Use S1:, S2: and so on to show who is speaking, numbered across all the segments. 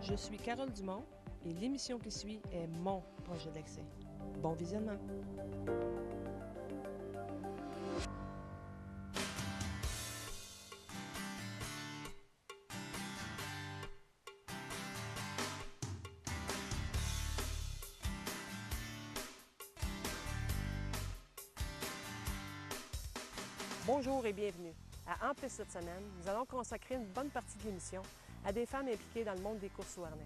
S1: Je suis Carole Dumont et l'émission qui suit est mon projet d'excès. Bon visionnement! Bonjour et bienvenue. À En piste cette semaine, nous allons consacrer une bonne partie de l'émission à des femmes impliquées dans le monde des courses au harnais.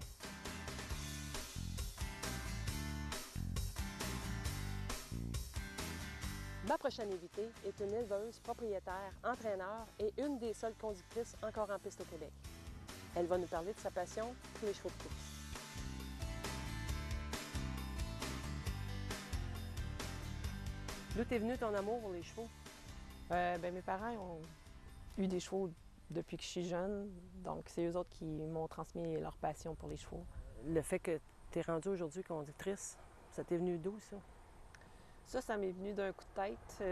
S1: Ma prochaine invitée est une éleveuse, propriétaire, entraîneur et une des seules conductrices encore en piste au Québec. Elle va nous parler de sa passion pour les chevaux de course. D'où t'es venu ton amour pour les chevaux?
S2: Mes parents ont eu des chevaux depuis que je suis jeune, donc c'est eux autres qui m'ont transmis leur passion pour les chevaux.
S1: Le fait que tu es rendue aujourd'hui conductrice, ça t'est venu d'où, ça?
S2: Ça m'est venu d'un coup de tête.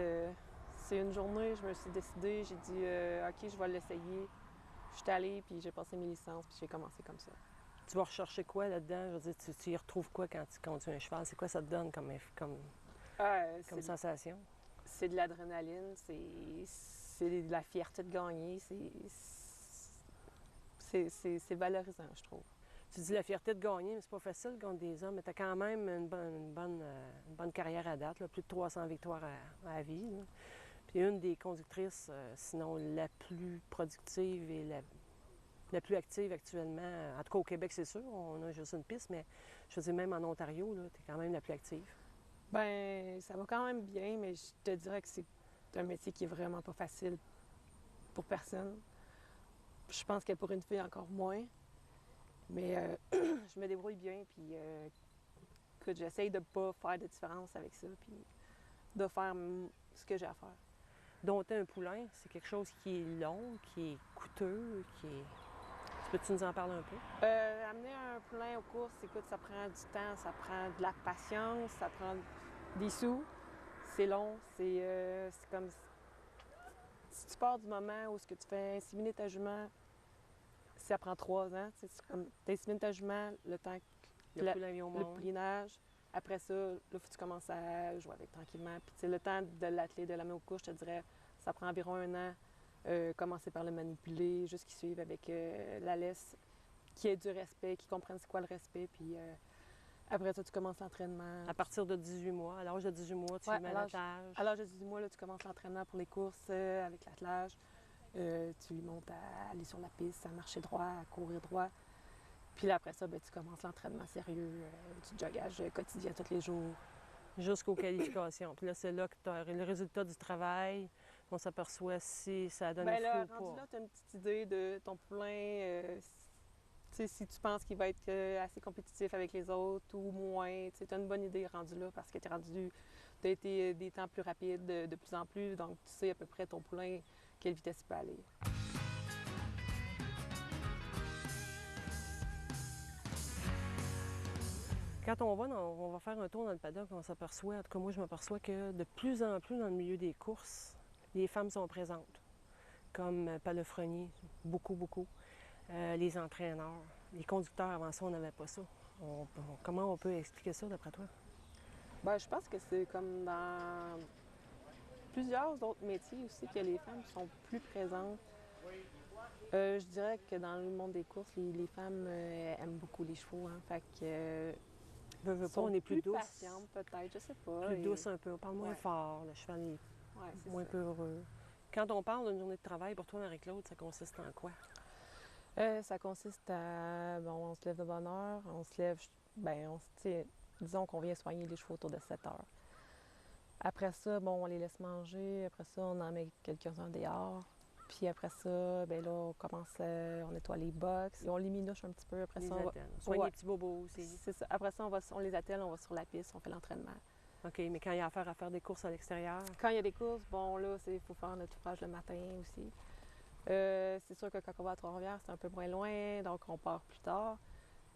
S2: C'est une journée, je me suis décidée, j'ai dit OK, je vais l'essayer. Je suis allée, puis j'ai passé mes licences, puis j'ai commencé comme ça.
S1: Tu vas rechercher quoi là-dedans? Je veux dire, tu y retrouves quoi quand tu conduis un cheval? C'est quoi ça te donne comme sensation?
S2: C'est de l'adrénaline, c'est de la fierté de gagner, c'est valorisant, je trouve.
S1: Tu dis la fierté de gagner, mais c'est pas facile contre des hommes. Mais tu as quand même une bonne carrière à date, là, plus de 300 victoires à vie. Là. Puis une des conductrices, sinon la plus productive et la plus active actuellement. En tout cas, au Québec, c'est sûr, on a juste une piste, mais je veux dire, même en Ontario, tu es quand même la plus active.
S2: Bien, ça va quand même bien, mais je te dirais que c'est un métier qui est vraiment pas facile pour personne. Je pense que pour une fille, encore moins. Mais je me débrouille bien, puis écoute, j'essaye de pas faire de différence avec ça, puis de faire ce que j'ai à faire.
S1: Dompter un poulain, c'est quelque chose qui est long, qui est coûteux, Peux-tu nous en parler un peu?
S2: Amener un poulain aux courses, écoute, ça prend du temps, ça prend de la patience, ça prend des sous. C'est long, c'est comme... Si tu pars du moment où ce que tu fais inséminer ta jument, ça prend 3 ans. C'est comme t'insémines ta jument, le temps que le poulinage. Après ça, là, faut que tu commences à jouer avec tranquillement. Puis le temps de l'atteler, de la mettre aux couches, je te dirais, ça prend environ 1 an. Commencer par le manipuler, juste qu'il suive avec la laisse, qu'il y ait du respect, qu'il comprenne c'est quoi le respect. Puis après ça, tu commences l'entraînement.
S1: À partir de 18 mois, à l'âge de 18 mois, tu lui mets l'attelage.
S2: À l'âge de 18 mois, là, tu commences l'entraînement pour les courses avec l'attelage. Tu lui montes à aller sur la piste, à marcher droit, à courir droit. Puis là, après ça, tu commences l'entraînement sérieux, du joggage quotidien tous les jours.
S1: Jusqu'aux qualifications. Puis là, c'est là que tu as le résultat du travail. On s'aperçoit si ça donne un fruit ou pas.
S2: Rendu là, tu as une petite idée de ton poulain. Si tu penses qu'il va être assez compétitif avec les autres ou moins, tu as une bonne idée rendu là parce que tu as été des temps plus rapides de plus en plus. Donc, tu sais à peu près ton poulain, quelle vitesse il peut aller.
S1: Quand on va faire un tour dans le paddock, on s'aperçoit, en tout cas moi je m'aperçois que de plus en plus dans le milieu des courses, les femmes sont présentes, comme palefreniers, beaucoup. Les entraîneurs, les conducteurs, avant ça, on n'avait pas ça. Comment on peut expliquer ça d'après toi?
S2: Je pense que c'est comme dans plusieurs autres métiers aussi que les femmes sont plus présentes. Je dirais que dans le monde des courses, les femmes aiment beaucoup les chevaux. Hein, fait que
S1: on est plus douce.
S2: Patiente, peut-être, je sais pas.
S1: Plus douce un peu, on parle moins fort, le cheval est moins peureux. Quand on parle d'une journée de travail, pour toi, Marie-Claude, ça consiste en quoi?
S2: Ça consiste à... on se lève de bonne heure, on se lève... disons qu'on vient soigner les chevaux autour de 7 heures. Après ça, on les laisse manger. Après ça, on en met quelques-uns dehors. Puis après ça, là, on commence, on nettoie les box. On les minouche un petit peu. Après ça, on
S1: soigne les petits bobos aussi.
S2: C'est ça. Après ça, on les attelle, on va sur la piste, on fait l'entraînement.
S1: OK, mais quand il y a affaire à faire des courses à l'extérieur?
S2: Quand il y a des courses, là, il faut faire notre ouvrage le matin aussi. C'est sûr que quand on va à Trois-Rivières, c'est un peu moins loin, donc on part plus tard.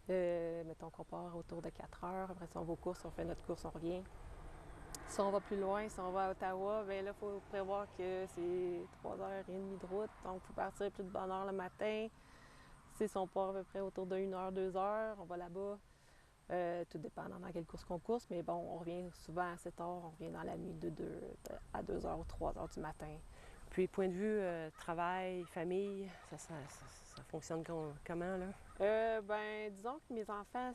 S2: Mettons qu'on part autour de 4 heures. Après ça, on va aux courses, on fait notre course, on revient. Si on va plus loin, si on va à Ottawa, là, il faut prévoir que c'est 3h30 de route, donc il faut partir plus de bonne heure le matin. Tu sais, si on part à peu près autour de 1 heure, 2 heures, on va là-bas. Tout dépendant dans quelle course qu'on course, mais bon, on revient souvent assez tard, on revient dans la nuit à 2 heures ou 3 heures du matin.
S1: Puis, point de vue travail, famille, ça fonctionne comment, là?
S2: Disons que mes enfants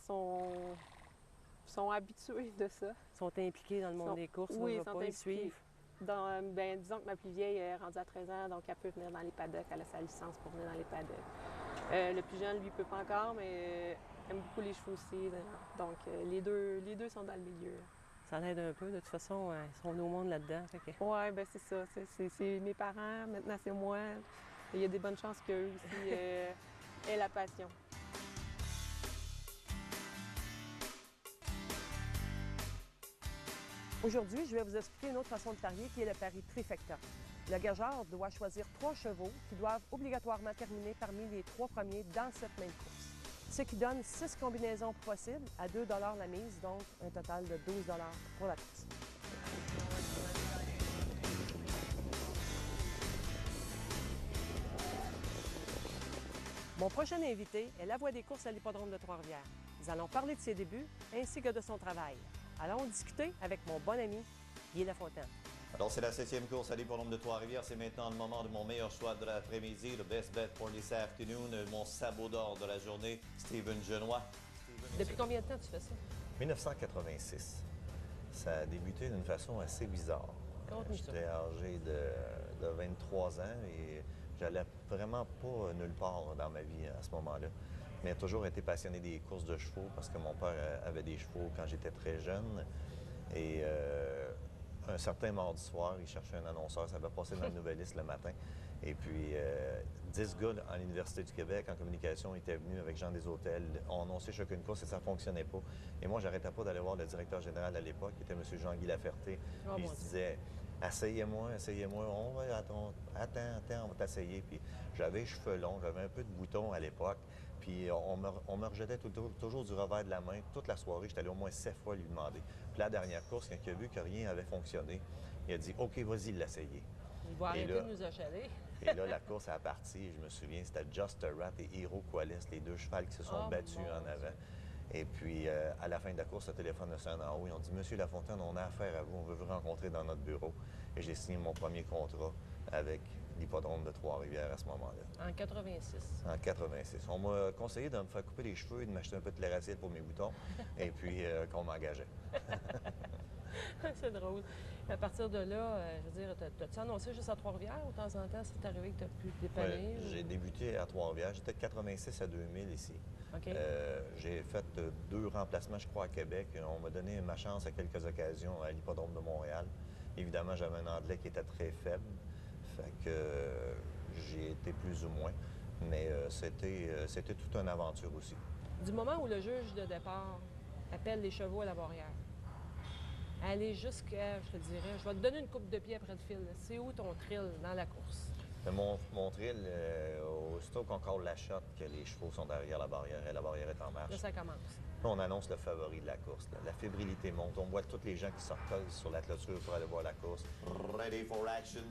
S2: sont habitués de ça.
S1: Ils sont impliqués dans le monde des courses,
S2: oui,
S1: ils
S2: sont
S1: pas
S2: impliqués.
S1: les suivre.
S2: Disons que ma plus vieille est rendue à 13 ans, donc elle peut venir dans les paddocks, elle a sa licence pour venir dans les paddocks. Le plus jeune, lui, peut pas encore, mais aime beaucoup les chevaux aussi. Donc, les deux sont dans le milieu.
S1: Ça l'aide un peu. De toute façon, ils sont au monde là-dedans.
S2: Oui, bien c'est ça. C'est mes parents, maintenant c'est moi. Il y a des bonnes chances qu'eux aussi aient la passion.
S1: Aujourd'hui, je vais vous expliquer une autre façon de parier qui est le pari trifecta. Le gageur doit choisir 3 chevaux qui doivent obligatoirement terminer parmi les 3 premiers dans cette même course. Ce qui donne 6 combinaisons possibles à 2 $ la mise, donc un total de 12 $ pour la course. Mon prochain invité est la voix des courses à l'hippodrome de Trois-Rivières. Nous allons parler de ses débuts ainsi que de son travail. Allons discuter avec mon bon ami Guy Lafontaine.
S3: Alors, c'est la 7e course à l'hippodrome de Trois-Rivières. C'est maintenant le moment de mon meilleur choix de l'après-midi, le best bet for this afternoon, mon sabot d'or de la journée, Steven Genois.
S1: Depuis combien de temps tu fais ça?
S4: 1986. Ça a débuté d'une façon assez bizarre. J'étais âgé de 23 ans et j'allais vraiment pas nulle part dans ma vie à ce moment-là. Mais j'ai toujours été passionné des courses de chevaux parce que mon père avait des chevaux quand j'étais très jeune. Et un certain mardi soir, il cherchait un annonceur. Ça avait passé dans le Nouvelliste le matin. Et puis, 10 gars à l'Université du Québec en communication étaient venus avec Jean des Hôtels. On annonçait chacune course et ça ne fonctionnait pas. Et moi, j'arrêtais pas d'aller voir le directeur général à l'époque, qui était M. Jean-Guy Laferté. Puis il se disait, essayez-moi, on va, attends, on va t'essayer. Puis j'avais les cheveux longs, j'avais un peu de boutons à l'époque. Puis on me rejetait toujours du revers de la main. Toute la soirée, j'étais allé au moins 7 fois lui demander. Puis la dernière course, quand il a vu que rien n'avait fonctionné, il a dit « OK, vas-y, l'essayer ».
S1: Il va arrêter de nous achaler.
S4: Et là, la course a parti. Je me souviens, c'était Just a Rat et Hero Qualis, les 2 chevals qui se sont battus en avant. Et puis, à la fin de la course, le téléphone a sonné en haut. Ils ont dit « Monsieur Lafontaine, on a affaire à vous. On veut vous rencontrer dans notre bureau. » Et j'ai signé mon premier contrat avec l'hippodrome de Trois-Rivières à ce moment-là.
S1: En 86.
S4: En 86. On m'a conseillé de me faire couper les cheveux et de m'acheter un peu de Cléracil pour mes boutons. Et puis, qu'on m'engageait.
S1: C'est drôle. À partir de là, je veux dire, t'as-tu annoncé juste à Trois-Rivières ou de temps en temps, c'est arrivé que tu as pu te dépanner?
S4: J'ai débuté à Trois-Rivières. J'étais de 86 à 2000 ici.
S1: Okay.
S4: J'ai fait 2 remplacements, je crois, à Québec. On m'a donné ma chance à quelques occasions à l'hippodrome de Montréal. Évidemment, j'avais un anglais qui était très faible. Fait que j'y ai été plus ou moins. Mais c'était toute une aventure aussi.
S1: Du moment où le juge de départ appelle les chevaux à la barrière, aller jusqu'à, je te dirais, je vais te donner une coupe de pied après le fil. C'est où ton thrill dans la course?
S4: Mon thrill, aussitôt qu'on colle la shot, que les chevaux sont derrière la barrière et la barrière est en marche.
S1: Là, ça commence.
S4: Là, on annonce le favori de la course. Là. La fébrilité monte. On voit tous les gens qui se recollent sur la clôture pour aller voir la course.
S3: Ready for action.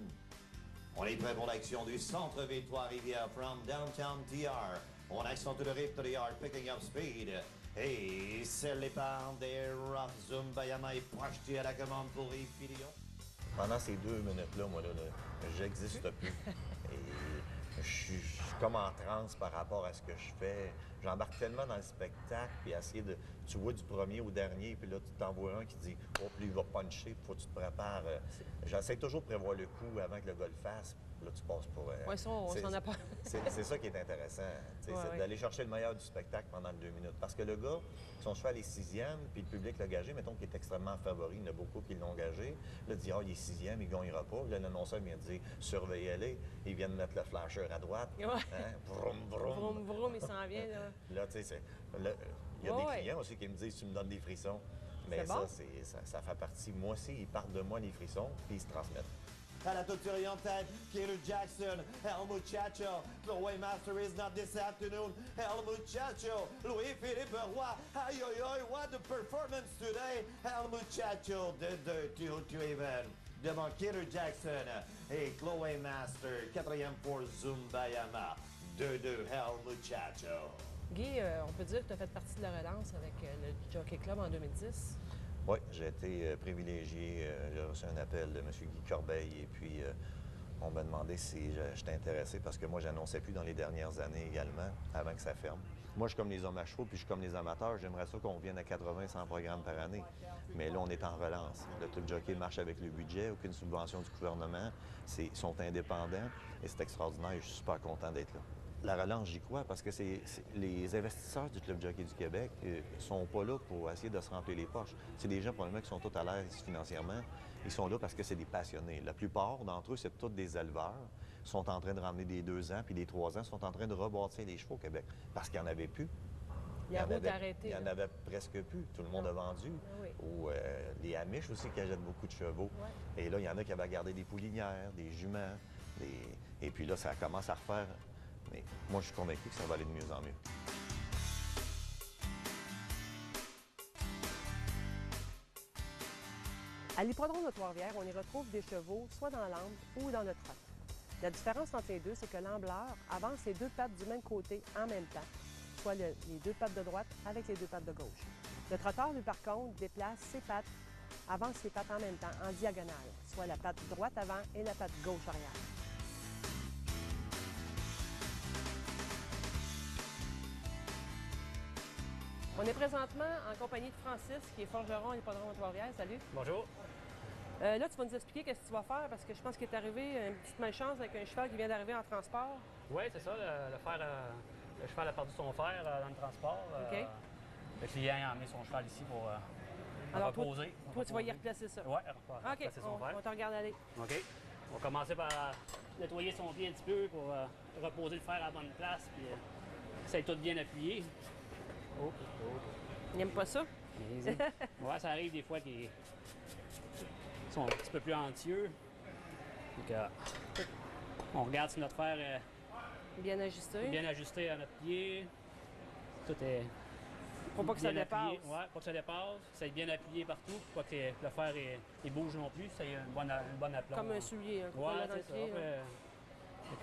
S3: On est prêt pour l'action du centre-ville de Trois-Rivières from downtown TR. On accentue le rythme de TR, picking up speed. Et c'est l'épargne des Rough Zumbayama est projeté à la commande pour Yves Filion.
S4: Pendant ces 2 minutes-là, moi, là, j'existe plus. Et je suis comme en transe par rapport à ce que je fais. J'embarque tellement dans le spectacle, puis essayer de... Tu vois du premier au dernier, puis là, tu t'en vois un qui dit « Oh, puis il va puncher, il faut que tu te prépares. » J'essaie toujours de prévoir le coup avant que le gars le fasse. Là, tu passes pour...
S1: Oui, ça, on s'en a pas.
S4: C'est ça qui est intéressant, c'est d'aller chercher le meilleur du spectacle pendant les 2 minutes. Parce que le gars, son cheval est 6e, puis le public l'a gagé, mettons qu'il est extrêmement favori, il y en a beaucoup qui l'ont gagé. Là, il dit « Ah, il est 6e, il ne gagnera pas. » Là, l'annonceur vient de dire « Surveillez-les. » Il vient de mettre le flasher à droite.
S1: Ouais.
S4: Hein? Vroom, vroom.
S1: Vroom, vroom, il s'en vient, là.
S4: Là, tu sais, il y a des clients aussi qui me disent « Tu me donnes des frissons. » Mais ça,
S1: bon?
S4: ça fait partie. Moi aussi, ils partent de moi les frissons, puis ils se transmettent.
S3: À la toute orientale, Killer Jackson, El Muchacho. Chloé Master is not this afternoon. El Muchacho, Louis-Philippe Roy. Aïe, aïe, aïe, what a performance today. El Muchacho, de 2 to even. Devant Killer Jackson et Chloé Master, 4e pour Zumbayama. 2-2 El Muchacho.
S1: Guy, on peut dire que tu as fait partie de la relance avec le Jockey Club en 2010.
S4: Oui, j'ai été privilégié. J'ai reçu un appel de M. Guy Corbeil et puis on m'a demandé si j'étais intéressé parce que moi, j'annonçais plus dans les dernières années également, avant que ça ferme. Moi, je suis comme les hommes à chevaux, puis je suis comme les amateurs. J'aimerais ça qu'on vienne à 80-100 programmes par année. Mais là, on est en relance. Le club jockey marche avec le budget, aucune subvention du gouvernement. Ils sont indépendants et c'est extraordinaire et je suis super content d'être là. La relance, j'y crois parce que les investisseurs du Club jockey du Québec sont pas là pour essayer de se remplir les poches. C'est des gens probablement qui sont tous à l'aise financièrement. Ils sont là parce que c'est des passionnés. La plupart d'entre eux, c'est tous des éleveurs. Ils sont en train de ramener des 2 ans puis des 3 ans, sont en train de rebâtir les chevaux au Québec parce qu'il n'y en avait plus.
S1: Il y a route arrêtée.
S4: Il y en avait presque plus. Tout le monde a vendu.
S1: Ah oui.
S4: Ou les Amish aussi qui achètent beaucoup de chevaux.
S1: Ouais.
S4: Et là, il y en a qui avaient gardé des poulinières, des juments. Et puis là, ça commence à refaire. Mais moi, je suis convaincu que ça va aller de mieux en mieux.
S1: À l'hippodrome de Trois-Rivières, on y retrouve des chevaux soit dans l'amble ou dans le trot. La différence entre les deux, c'est que l'ambleur avance les 2 pattes du même côté en même temps, soit les 2 pattes de droite avec les 2 pattes de gauche. Le trotteur, lui, par contre, déplace ses pattes, avance ses pattes en même temps, en diagonale, soit la patte droite avant et la patte gauche arrière. On est présentement en compagnie de Francis, qui est forgeron à l'hippodrome de Trois-Rivières. Salut.
S5: Bonjour.
S1: Là, tu vas nous expliquer qu'est-ce que tu vas faire, parce que je pense qu'il est arrivé une petite malchance avec un cheval qui vient d'arriver en transport.
S5: Oui, c'est ça. Le cheval a perdu son fer dans le transport.
S1: OK.
S5: Le client a mis son cheval ici pour
S1: Alors,
S5: reposer.
S1: Toi, tu vas y replacer ça.
S5: Oui,
S1: OK,
S5: replacer son fer.
S1: on te regarde aller.
S5: OK. On va commencer par nettoyer son pied un petit peu pour reposer le fer à la bonne place. Puis ça est tout bien appuyé. Oh.
S1: Il n'aime pas ça?
S5: Ouais, ça arrive des fois qu'ils sont un petit peu plus anxieux. Donc, on regarde si notre fer est
S1: Bien ajusté.
S5: bien ajusté à notre pied. Tout est
S1: Faut pas que ça
S5: bien
S1: dépasse.
S5: appuyé. Ouais, pas que ça dépasse. Ça est bien appuyé partout. Pas que le fer il bouge non plus. Ça y a une bonne aplomb.
S1: Comme un soulier, un coup
S5: Ouais,
S1: là dans le
S5: c'est ça.
S1: pied.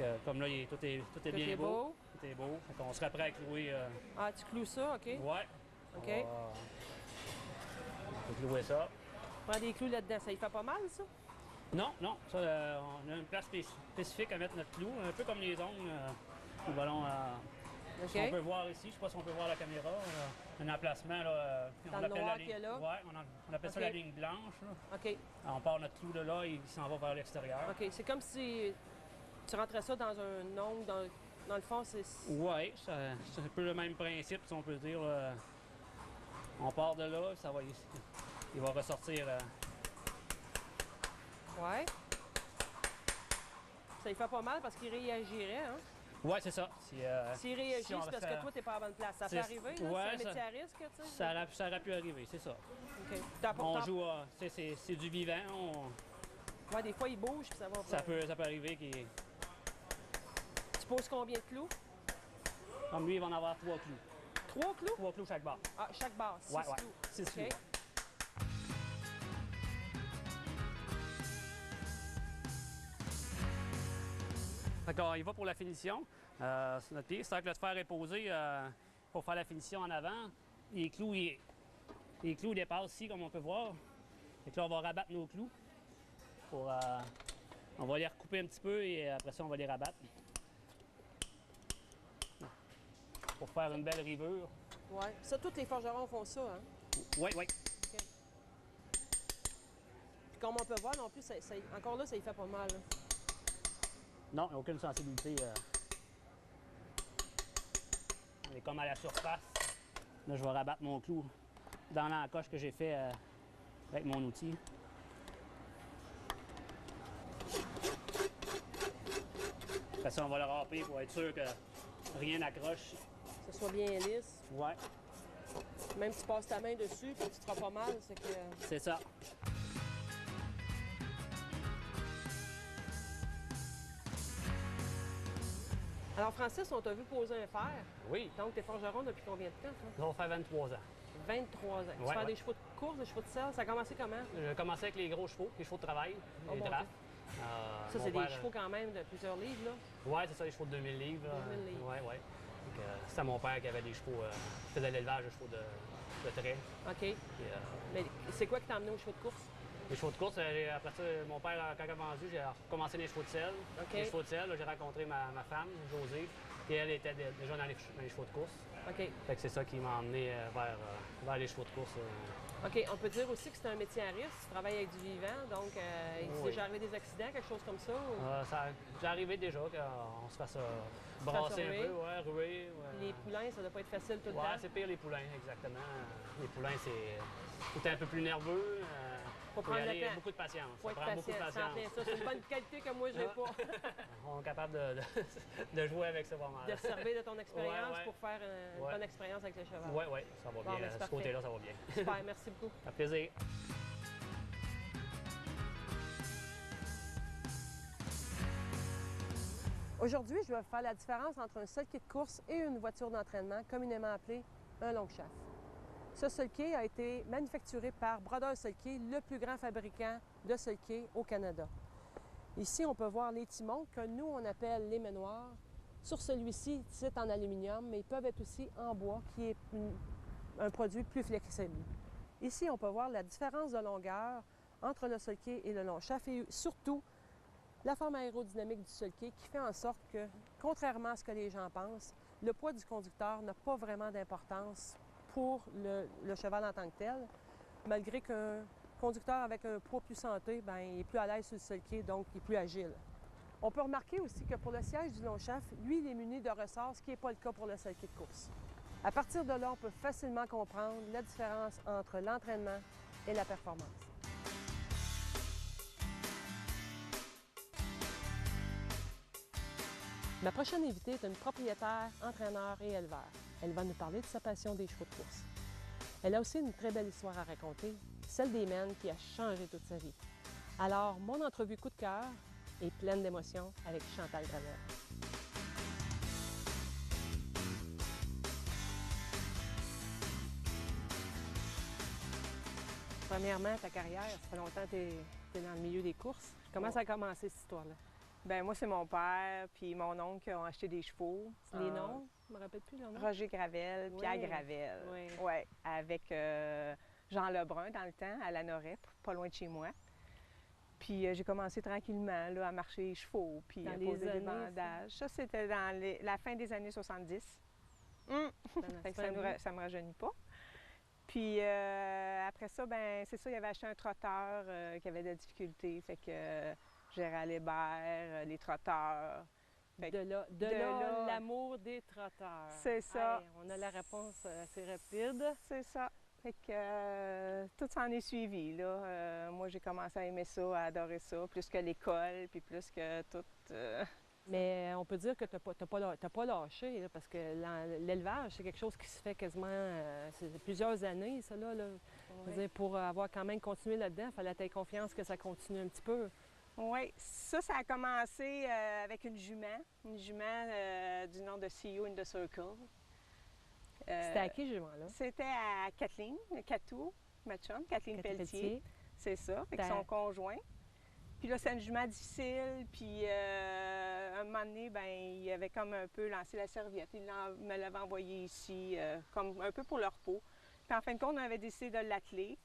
S1: là.
S5: Comme là, tout est
S1: Tout
S5: bien
S1: est beau.
S5: Tout est beau. On serait prêt à clouer.
S1: Ah, tu cloues ça, OK?
S5: Ouais.
S1: OK.
S5: On peut clouer ça.
S1: Prends des clous là-dedans. Ça y fait pas mal, ça?
S5: Non, non. Ça, on a une place spécifique à mettre notre clou. Un peu comme les ongles. Nous allons.
S1: OK.
S5: On peut voir ici, je ne sais pas si on peut voir la caméra, un emplacement, là,
S1: Dans le noir qu'il y a là?
S5: Ouais, on appelle ça
S1: OK.
S5: la ligne blanche. Là.
S1: OK.
S5: On part notre clou de là et il s'en va vers l'extérieur.
S1: OK. C'est comme si tu rentrais ça dans un ongle, dans le fond, c'est...
S5: Oui, c'est un peu le même principe, si on peut dire. On part de là, ça va, il va ressortir.
S1: Ouais. Ça y fait pas mal parce qu'il réagirait, hein?
S5: Oui, c'est ça.
S1: S'il réagit,
S5: si on
S1: c'est parce
S5: restait-
S1: que toi, t'es pas à la bonne place. Ça peut
S5: C'est-
S1: arriver, là?
S5: ouais,
S1: C'est un
S5: ça-
S1: métier à risque, tu sais?
S5: ça aurait pu arriver, c'est ça.
S1: OK. T'as pas-
S5: On joue, c'est du vivant.
S1: Ouais, des fois, il bouge, puis ça va...
S5: Ça peut arriver qu'il.
S1: Tu poses combien de clous?
S5: Comme lui, il va en avoir 3 clous.
S1: 3 clous?
S5: 3 clous chaque barre.
S1: Ah, chaque barre, 6
S5: Ouais,
S1: clous.
S5: 6
S1: OK.
S5: clous. D'accord, il va pour la finition. Sur notre pied, c'est-à-dire que le fer est posé pour faire la finition en avant. Les clous dépassent ici, comme on peut voir. Et là, on va rabattre nos clous. On va les recouper un petit peu et après ça, on va les rabattre. Pour faire une belle rivure.
S1: Ouais. Ça, tous les forgerons font ça, hein?
S5: Oui, oui.
S1: Puis comme on peut voir, non plus, encore là, ça y fait pas mal, là.
S5: Non, il n'y a aucune sensibilité. On est comme à la surface. Là, je vais rabattre mon clou dans l'encoche que j'ai fait avec mon outil. Après ça, on va le râper pour être sûr que rien n'accroche.
S1: Que ce soit bien lisse.
S5: Ouais,
S1: Même si tu passes ta main dessus, puis tu te feras pas mal, c'est que...
S5: c'est ça.
S1: Alors, Francis, on t'a vu poser un fer.
S5: Oui,
S1: Donc, t'es forgeron depuis combien de temps, toi?
S5: ça va faire 23 ans.
S1: 23 ans. Tu
S5: Ouais,
S1: fais
S5: ouais.
S1: des chevaux de course, des chevaux de selle. Ça a commencé comment?
S5: J'ai commencé avec les gros chevaux, les chevaux de travail,
S1: Oh,
S5: les
S1: mon
S5: drafts.
S1: Ça,
S5: Mon
S1: c'est des
S5: père,
S1: chevaux quand même de plusieurs livres, là.
S5: Ouais, c'est ça, des chevaux de 2000 livres.
S1: 2000 livres.
S5: Ouais, ouais. C'était mon père qui avait des chevaux, qui faisait l'élevage de chevaux de trait.
S1: OK.
S5: Puis,
S1: Mais c'est quoi qui t'a amené aux chevaux de course?
S5: les chevaux de course, après ça, mon père, quand il a vendu, j'ai recommencé les chevaux de selle.
S1: OK.
S5: Les chevaux de selle, là, j'ai rencontré ma femme, Josée, et elle était déjà dans les chevaux de course.
S1: OK.
S5: Fait que c'est ça qui m'a emmené vers les chevaux de course.
S1: OK. On peut dire aussi que c'est un métier à risque. Tu travailles avec du vivant, donc il t'est
S5: Oui.
S1: déjà arrivé des accidents, quelque chose comme ça? Ou...
S5: Ça j'ai arrivé déjà qu'on se fasse brasser un
S1: ruer.
S5: peu, ouais, ruer. Ouais.
S1: Les poulains, ça doit pas être facile tout le
S5: Ouais,
S1: temps.
S5: c'est pire les poulains, exactement. Les poulains, c'est un peu plus nerveux.
S1: Faut
S5: Faut y
S1: prendre le
S5: aller,
S1: temps.
S5: beaucoup de patience.
S1: Faut
S5: Ça
S1: être
S5: prend beaucoup de
S1: patient, c'est en
S5: patience.
S1: plein ça. C'est une bonne qualité que moi, j'ai
S5: Ah.
S1: pas.
S5: On est capable de jouer avec ça pas mal.
S1: De se servir de ton expérience
S5: Ouais, ouais.
S1: pour faire une
S5: Ouais.
S1: bonne expérience avec le cheval.
S5: Oui, oui, ça va
S1: Bon,
S5: bien.
S1: ben, c'est
S5: De ce
S1: parfait.
S5: côté-là, ça va bien.
S1: Super, merci beaucoup.
S5: Ça fait plaisir.
S1: Aujourd'hui, je vais faire la différence entre un sulky de course et une voiture d'entraînement, communément appelée un long chaff. Ce sulky a été manufacturé par Brodeur Sulky, le plus grand fabricant de sulky au Canada. Ici, on peut voir les timons que nous, on appelle les menoirs. Sur celui-ci, c'est en aluminium, mais ils peuvent être aussi en bois, qui est un produit plus flexible. Ici, on peut voir la différence de longueur entre le sulky et le long chaff et surtout la forme aérodynamique du sulky qui fait en sorte que, contrairement à ce que les gens pensent, le poids du conducteur n'a pas vraiment d'importance pour le cheval en tant que tel, malgré qu'un conducteur avec un poids plus santé, bien, il est plus à l'aise sur le sulky, donc il est plus agile. On peut remarquer aussi que pour le siège du long chaff, lui, il est muni de ressorts, ce qui n'est pas le cas pour le sulky de course. À partir de là, on peut facilement comprendre la différence entre l'entraînement et la performance. Ma prochaine invitée est une propriétaire, entraîneur et éleveur. Elle va nous parler de sa passion des chevaux de course. Elle a aussi une très belle histoire à raconter, celle des mènes qui a changé toute sa vie. Alors, mon entrevue coup de cœur est pleine d'émotions avec Chantal Gravel. Premièrement, ta carrière, ça fait longtemps que tu es dans le milieu des courses. Comment ça a commencé, cette histoire-là?
S2: Ben moi, c'est mon père puis mon oncle qui ont acheté des chevaux.
S1: Les noms? Je me rappelle plus le nom.
S2: Roger Gravel,
S1: Oui.
S2: Pierre Gravel.
S1: Oui.
S2: Ouais, avec Jean Lebrun dans le temps, à la Norette, pas loin de chez moi. Puis j'ai commencé tranquillement là, à marcher les chevaux, puis
S1: Dans
S2: à
S1: les
S2: poser des
S1: années,
S2: bandages. Ça, c'était dans la fin des années 70. Fait que ça me rajeunit pas. Puis après ça, ben c'est ça, il avait acheté un trotteur qui avait de la difficulté. Fait que Gérald Hébert, les trotteurs. Fait que
S1: De là, l'amour des trotteurs.
S2: C'est ça.
S1: Hey, on a la réponse assez rapide.
S2: C'est ça. Fait que tout s'en est suivi, là. Moi, j'ai commencé à aimer ça, à adorer ça, plus que l'école, puis plus que tout.
S1: Mais on peut dire que tu n'as pas lâché, là, parce que l'élevage, c'est quelque chose qui se fait quasiment c'est plusieurs années, ça, là. Je veux dire, pour avoir quand même continué là-dedans, il fallait que tu aies confiance que ça continue un petit peu.
S2: Oui, ça a commencé avec une jument du nom de See You in the Circle.
S1: C'était à qui, ce jument-là?
S2: C'était à Kathleen, Katou, ma chum, Kathleen Pelletier. C'est ça, avec son conjoint. Puis là, c'est une jument difficile, puis un moment donné, ben il avait comme un peu lancé la serviette. Il me l'avait envoyé ici, comme un peu pour leur peau. Puis en fin de compte, on avait décidé de l'atteler,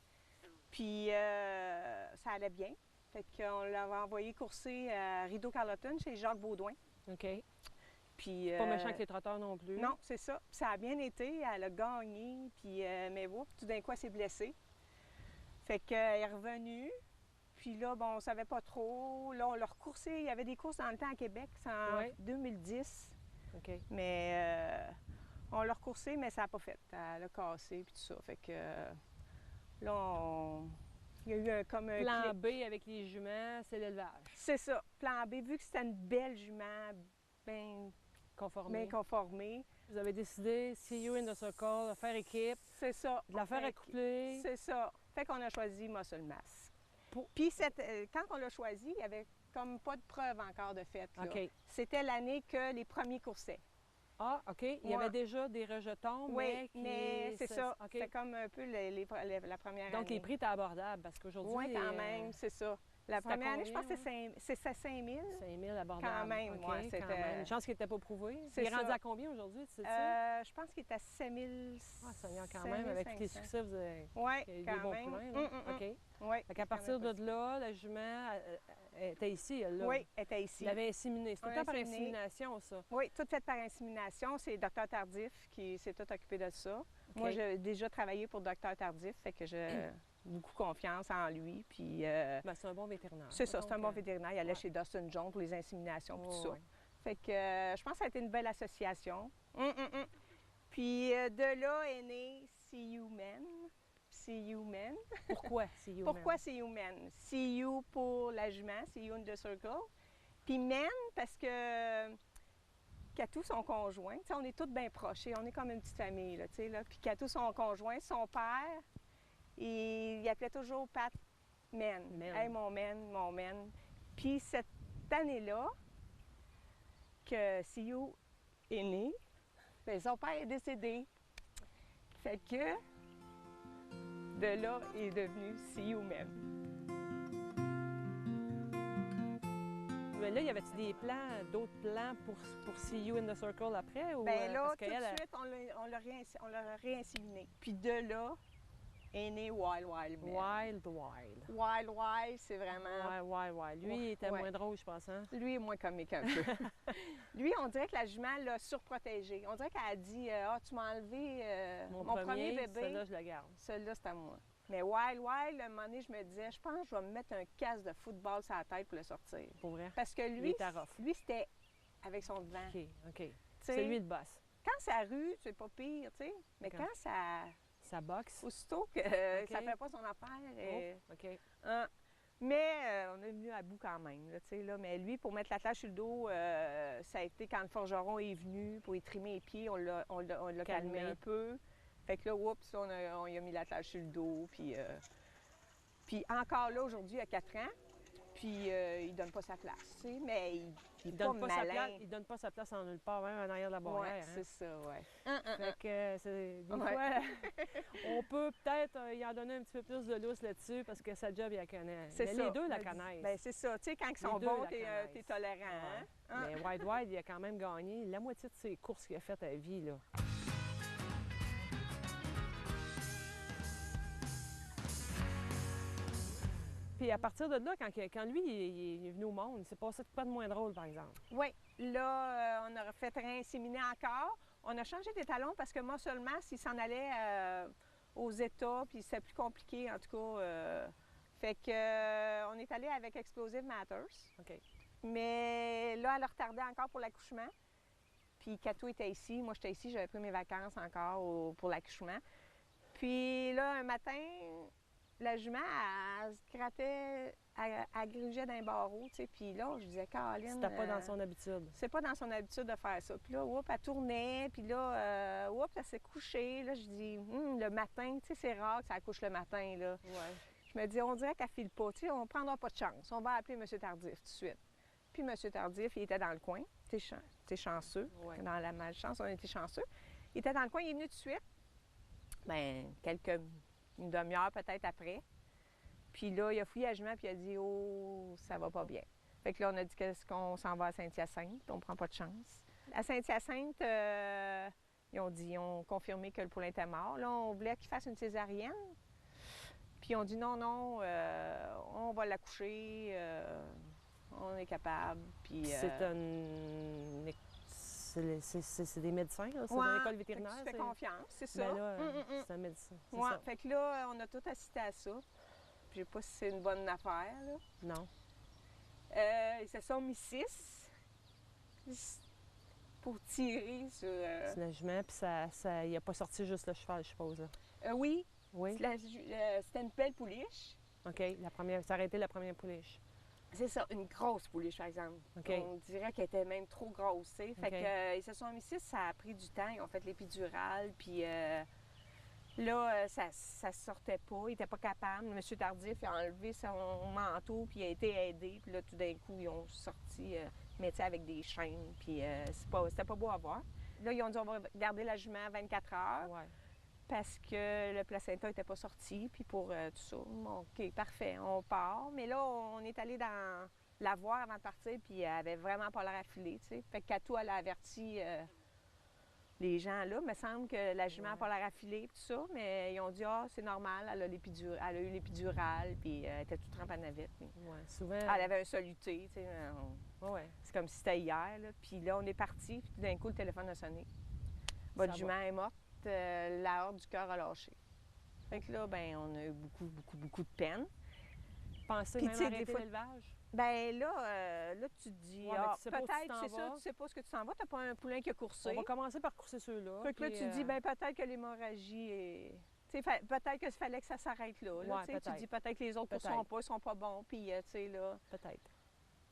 S2: puis ça allait bien. Fait qu'on l'avait envoyé courser à Rideau-Carleton chez Jacques Baudouin.
S1: OK.
S2: Puis,
S1: pas méchant que les trotteurs non plus.
S2: Non, c'est ça. Puis ça a bien été, elle a gagné, puis mais bon, tout d'un coup, elle s'est blessée. Fait qu'elle est revenue, puis là, bon, on savait pas trop. Là, on l'a recoursé. Il y avait des courses dans le temps à Québec, c'est en 2010.
S1: OK.
S2: Mais on l'a recoursé, mais ça n'a pas fait. Elle a cassé, puis tout ça. Fait que là, il y a eu comme un
S1: plan
S2: clic.
S1: B avec les juments, c'est l'élevage.
S2: C'est ça. Plan B, vu que c'était une belle jument, bien conformée.
S1: Vous avez décidé, See You in the Circle, de faire équipe,
S2: C'est ça.
S1: de la faire accoupler.
S2: C'est ça. Fait qu'on a choisi Muscle Mass. Puis quand on l'a choisi, il n'y avait comme pas de preuve encore de fait. Là.
S1: OK.
S2: C'était l'année que les premiers coursaient.
S1: Ah, OK. Il y avait déjà des rejetons,
S2: oui, mais c'est ça.
S1: OK.
S2: C'est comme un peu la première
S1: Donc,
S2: année.
S1: les prix étaient abordables parce qu'aujourd'hui...
S2: Oui, quand même, c'est ça. La
S1: C'était
S2: première année, je pense que
S1: combien,
S2: c'est 5 000.
S1: 5 000 abordables.
S2: Quand même,
S1: OK,
S2: ouais, c'était-
S1: quand même. Une chance qu'il n'était pas prouvé.
S2: C'est
S1: Il est rendu
S2: ça.
S1: à combien aujourd'hui, tu sais ça?
S2: Je pense qu'il est à 7 000.
S1: Ah, Seigneur, quand même, avec tous les
S2: 500.
S1: succès, vous avez
S2: Oui,
S1: il y a eu
S2: quand
S1: des bons
S2: même.
S1: poulains. Là. OK.
S2: Oui.
S1: Fait qu'à partir de là, la jument elle était ici, elle, là.
S2: Oui, elle était ici.
S1: Il l'avait inséminé. C'est tout
S2: On
S1: le
S2: l'a
S1: temps par
S2: inséminé.
S1: insémination, ça.
S2: Oui, tout fait par insémination. C'est Dr Tardif qui s'est tout occupé de ça. Moi, j'ai déjà travaillé pour Dr Tardif, fait que j'ai beaucoup confiance en lui. Puis,
S1: Ben, c'est un bon vétérinaire.
S2: c'est ça, c'est un
S1: Donc,
S2: bon vétérinaire. Il allait
S1: ouais.
S2: chez Dustin Jones pour les inséminations et tout ça.
S1: ouais.
S2: Fait que je pense que ça a été une belle association. Puis de là est né See You Men. See You Men.
S1: Pourquoi c'est human?
S2: Pourquoi See You Men? See You pour la jument, See You in the Circle. Puis Men parce que Catou, son conjoint, tu sais, on est tous bien proches, on est comme une petite famille, là, tu sais, là. Puis Catou, son conjoint, son père, il appelait toujours Pat Men.
S1: Men.
S2: Hey, mon Men, mon Men. Puis cette année-là, que See You est né, bien, son père est décédé. Fait que de là est devenu See You Men.
S1: Mais là, y avait-tu des plans, d'autres plans pour See You in the Circle après? Ou,
S2: Bien là,
S1: parce
S2: tout de
S1: qu'elle,
S2: suite, on l'a réinséminé. Puis de là est né Wild Wild Men.
S1: Wild Wild.
S2: Wild Wild, c'est vraiment...
S1: Wild. Lui, il était
S2: Ouais.
S1: moins drôle, je pense, hein?
S2: Lui est moins comique un peu. Lui, on dirait que la jument l'a surprotégé. On dirait qu'elle a dit ah, tu m'as enlevé mon premier bébé.
S1: Celui-là, je le garde.
S2: Celui-là, c'est à moi. Mais Wild Wild, à un moment donné, je me disais, je pense que je vais me mettre un casque de football sur la tête pour le sortir.
S1: Pour vrai?
S2: Parce que
S1: Il
S2: lui,
S1: était rough.
S2: lui c'était avec son devant.
S1: OK.
S2: Tu
S1: C'est
S2: sais,
S1: lui le boss.
S2: quand ça rue, c'est pas pire, tu sais. Mais
S1: Quand-
S2: quand ça...
S1: Ça boxe.
S2: Aussitôt que
S1: OK.
S2: ça fait pas son affaire...
S1: Oh, OK.
S2: Hein. Mais on est venu à bout quand même, là, tu sais, là. Mais lui, pour mettre la tâche sur le dos, ça a été quand le forgeron est venu pour y trimer les pieds, on l'a calmé
S1: Calmé.
S2: un peu. Fait que là, oups, on y a mis la tâche sur le dos. Puis encore là, aujourd'hui, il a 4 ans, puis il donne pas sa place, tu sais, mais il est pas
S1: donne pas sa
S2: malin.
S1: place, il donne pas sa place en nulle part, même en arrière de la barrière.
S2: Ouais,
S1: hein.
S2: c'est ça, ouais.
S1: Fait que c'est des
S2: Ouais.
S1: fois, on peut peut-être y en donner un petit peu plus de lousse là-dessus parce que sa job, il la connaît.
S2: C'est
S1: Mais
S2: ça.
S1: les deux la connaissent.
S2: Ben c'est ça, tu sais, quand ils sont
S1: deux
S2: bons,
S1: la connaissent.
S2: t'es tolérant, hein? Hein?
S1: Mais Wild Wild, il a quand même gagné la moitié de ses courses qu'il a faites à vie, là. Puis à partir de là, quand lui il est venu au monde, il s'est passé de quoi de moins drôle, par exemple?
S2: Oui, là, on a fait réinséminer encore. On a changé d'étalon parce que moi seulement, s'il s'en allait aux États, puis c'était plus compliqué, en tout cas. Fait que on est allé avec Explosive Matters.
S1: OK.
S2: Mais là, elle a retardé encore pour l'accouchement. Puis Catou était ici, moi j'étais ici, j'avais pris mes vacances encore pour l'accouchement. Puis là, un matin, la jument, elle se grattait, elle grugeait d'un barreau, tu sais. Puis là, je disais, Caroline...
S1: C'était pas dans son habitude.
S2: C'est pas dans son habitude de faire ça. Puis là, oups, elle tournait, puis là, oups, elle s'est couchée. Là, je dis, le matin, tu sais, c'est rare que ça accouche le matin, là.
S1: Ouais.
S2: Je me dis, on dirait qu'elle file pas, tu sais, on prendra pas de chance. On va appeler M. Tardif tout de suite. Puis M. Tardif, il était dans le coin. T'es chanceux.
S1: Ouais.
S2: Dans la malchance, on était chanceux. Il était dans le coin, il est venu tout de suite. Bien, une demi-heure peut-être après. Puis là, il a fouillé la jument, puis il a dit, oh, ça va pas bien. Fait que là, on a dit qu'est-ce qu'on s'en va à Saint-Hyacinthe, on prend pas de chance. À Saint-Hyacinthe, ils ont confirmé que le poulain était mort. Là, on voulait qu'il fasse une césarienne. Puis on dit non, on va l'accoucher, on est capable. Puis
S1: c'est des médecins, là, c'est
S2: ouais,
S1: dans l'école
S2: fait que
S1: vétérinaire.
S2: tu fais confiance, c'est ça.
S1: Ben là, c'est un médecin. C'est
S2: Ouais,
S1: ça.
S2: fait que là, on a tout assisté à ça. Je sais pas si c'est une bonne affaire, là.
S1: Non.
S2: Ils se sont mis 6 pour tirer sur...
S1: C'est la jument, puis il n'a pas sorti juste le cheval, je suppose. Là.
S2: oui,
S1: Oui.
S2: c'était une belle pouliche.
S1: OK. Ça aurait été la première pouliche.
S2: C'est ça, une grosse pouliche, par exemple.
S1: OK.
S2: On dirait qu'elle était même trop grosse, tu sais. Fait
S1: OK.
S2: que, ils se sont mis 6, ça a pris du temps. Ils ont fait l'épidurale, puis là, ça sortait pas. Il était pas capable. M. Tardif a enlevé son manteau, puis il a été aidé. Puis là, tout d'un coup, ils ont sorti, mais tu sais, avec des chaînes, puis c'était pas beau à voir. Là, ils ont dit, on va garder la jument 24 heures.
S1: Ouais.
S2: parce que le placenta n'était pas sorti, puis pour tout ça. Bon, OK, parfait, on part. Mais là, on est allé la voir avant de partir, puis elle avait vraiment pas l'air affilée, tu sais. Fait que Catou, elle a averti les gens là. Il me semble que la jument n'a pas l'air affilée, puis tout ça, mais ils ont dit « Ah, c'est normal, elle a eu l'épidurale, puis elle était toute trempée en navette. »
S1: Ouais, souvent.
S2: Elle avait un soluté, tu sais.
S1: Ouais.
S2: C'est comme si c'était hier, là. Puis là, on est parti, puis tout d'un coup, le téléphone a sonné. Votre
S1: Ça
S2: jument est morte, la horde du cœur a lâché. Fait que là, ben on a eu beaucoup de peine.
S1: Pensez
S2: Puis,
S1: même
S2: tu sais,
S1: arrêter
S2: des fois-
S1: l'élevage?
S2: Ben là, tu te dis,
S1: Ouais, mais tu sais pas où tu
S2: peut-être,
S1: t'en
S2: c'est ça,
S1: vas.
S2: tu sais pas ce que tu t'en vas, t'as pas un poulain qui a coursé.
S1: On va commencer par courser ceux-là.
S2: Fait que là,
S1: puis,
S2: tu te dis, ben peut-être que l'hémorragie est... Tu sais, peut-être qu'il fallait que ça s'arrête là.
S1: Ouais,
S2: Tu sais, tu te
S1: peut-être.
S2: dis peut-être que les autres
S1: Peut-être.
S2: ils sont pas bons, puis tu sais, là...
S1: Peut-être.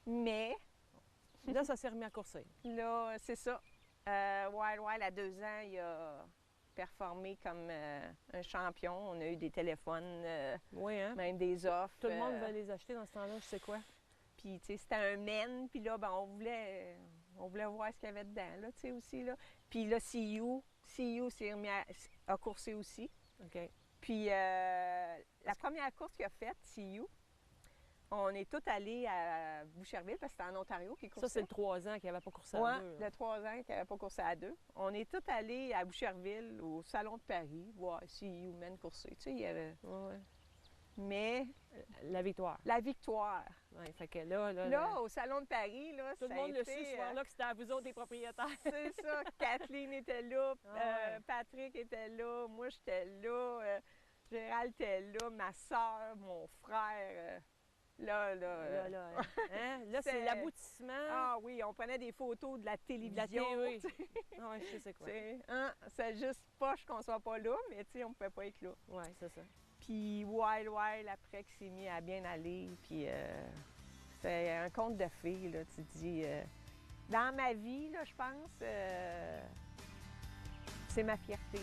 S2: Mais,
S1: Là, ça s'est remis à courser.
S2: là, c'est ça. Wild à 2 ans, il a performé comme un champion. On a eu des téléphones,
S1: Oui, hein?
S2: même des offres.
S1: Tout le monde veut les acheter dans ce temps-là, je sais quoi.
S2: Puis, tu sais, c'était un men. Puis là, ben, on voulait voir ce qu'il y avait dedans, là, tu sais, aussi, là. Puis là, CU s'est remis à courser aussi.
S1: OK.
S2: Puis, la première course qu'il a faite, CU, on est tous allés à Boucherville, parce que c'était en Ontario qu'il coursait.
S1: Ça, c'est le 3 ans qui n'avait pas coursé à
S2: Ouais,
S1: deux. là.
S2: le 3 ans qui n'avait pas coursé à 2. On est tous allés à Boucherville, au Salon de Paris, voir CU men courser. Tu sais, il y avait...
S1: Ouais.
S2: Mais
S1: La victoire.
S2: la victoire.
S1: Ouais, fait que là,
S2: Là, au Salon de Paris, là,
S1: tout le
S2: ça a
S1: monde le
S2: été,
S1: sait ce soir-là que c'était à vous autres des propriétaires.
S2: C'est ça. Kathleen était là,
S1: Ah ouais.
S2: Patrick était là, moi j'étais là, Gérald était là, ma soeur, mon frère. Là,
S1: Hein? Là, c'est
S2: C'est-
S1: l'aboutissement
S2: Ah oui, on prenait des photos de la
S1: de la
S2: télévision.
S1: TV.
S2: tu sais.
S1: Ah ouais, je sais quoi.
S2: Hein, c'est juste poche qu'on soit pas là, mais tu sais, on pouvait pas être là.
S1: Oui, c'est ça.
S2: Puis Wild, après, qui s'est mis à bien aller, puis c'est un conte de fées, là, tu te dis... dans ma vie, là, je pense, c'est ma fierté.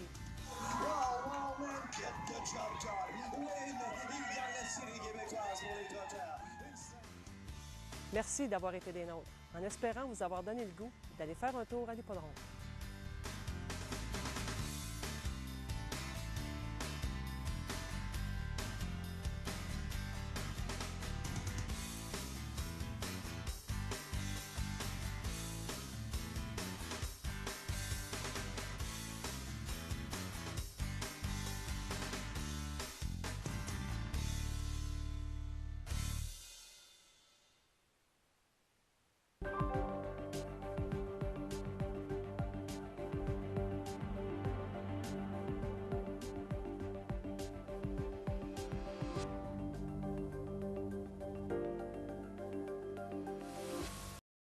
S1: Merci d'avoir été des nôtres, en espérant vous avoir donné le goût d'aller faire un tour à l'hippodrome.